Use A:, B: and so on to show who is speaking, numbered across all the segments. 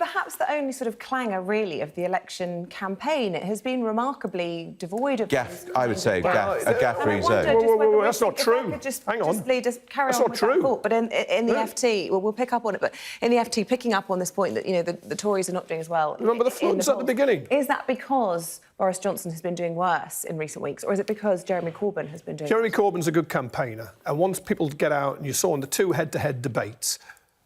A: perhaps the only sort of clangor, really, of the election campaign. It has been remarkably devoid of...
B: I would say a gaff-free zone.
C: Well, that's not true. Hang on.
A: Just carry
C: that's
A: on
C: not
A: with
C: true.
A: that thought. But in the FT, well, we'll pick up on it, but in the FT, picking up on this point that, you know, the Tories are not doing as well...
C: Remember the floods at the beginning?
A: Is that because Boris Johnson has been doing worse in recent weeks, or is it because Jeremy Corbyn has been doing...
C: Jeremy Corbyn's a good campaigner, and once people get out, and you saw in the two head-to-head debates,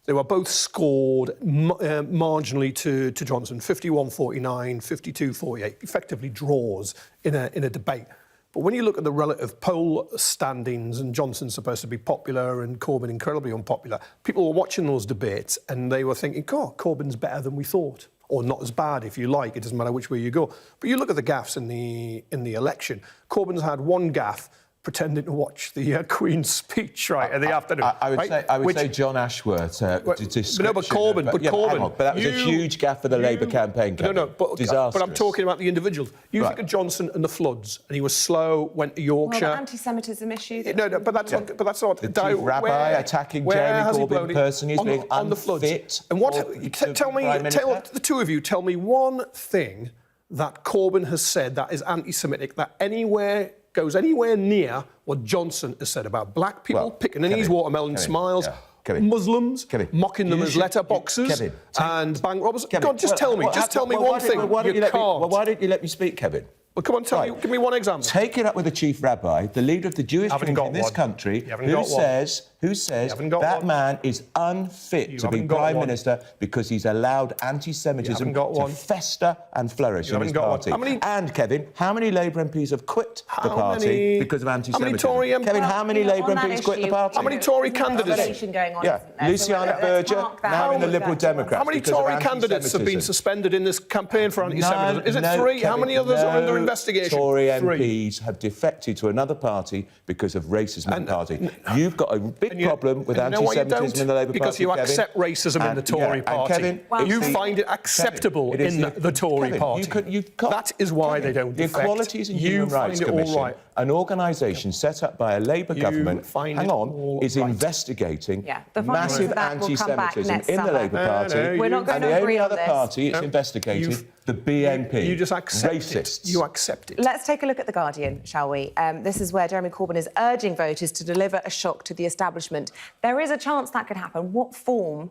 C: they were both scored marginally to Johnson, 51-49, 52-48, effectively draws in a debate. But when you look at the relative poll standings, and Johnson's supposed to be popular and Corbyn incredibly unpopular, people were watching those debates and they were thinking, God, Corbyn's better than we thought. Or not as bad, if you like. It doesn't matter which way you go. But you look at the gaffes in the election. Corbyn's had one gaffe pretending to watch the Queen's speech at the afternoon.
B: I would say John Ashworth.
C: No, but Corbyn.
B: But that was a huge gaffe for the Labour campaign.
C: But I'm talking about the individuals. You think of Johnson and the floods, and he was slow, went to Yorkshire.
A: Well, the anti-Semitism issue.
C: But that's not.
B: The chief rabbi attacking Jeremy Corbyn personally as being
C: on the floods. And the two of you tell me one thing that Corbyn has said that is anti-Semitic that goes anywhere near what Johnson has said about black people picking in his watermelon smiles, Muslims mocking them as letterboxers and bank robbers. God, just tell me one thing.
B: Why don't you let me speak, Kevin?
C: Well, come on, give me one example.
B: Take it up with the chief rabbi, the leader of the Jewish community in this country, who says that man is unfit to be Prime Minister because he's allowed anti-Semitism to fester and flourish in his party. And, Kevin, how many Labour MPs have quit the party because of anti-Semitism? Kevin, how many Labour MPs quit the party?
C: How many Tory candidates?
B: Luciana Berger, now in the Liberal Democrats.
C: How many Tory candidates have been suspended in this campaign for anti-Semitism? Is it 3? How many others are under investigation?
B: Tory MPs have defected to another party because of racism in the party. You've got a big problem with anti-Semitism in the Labour Party,
C: because you accept racism in the Tory Party.
B: Kevin,
C: you find it acceptable in the Tory Party. That is why they don't defect.
B: The Equalities and Human Rights Commission, an organisation set up by a Labour government, is investigating massive anti-Semitism in the Labour Party. And the only other party it's investigating, the BNP.
C: You just accept
B: racists.
C: You accept it.
A: Let's take a look at The Guardian, shall we? This is where Jeremy Corbyn is urging voters to deliver a shock to the establishment. There is a chance that could happen. What form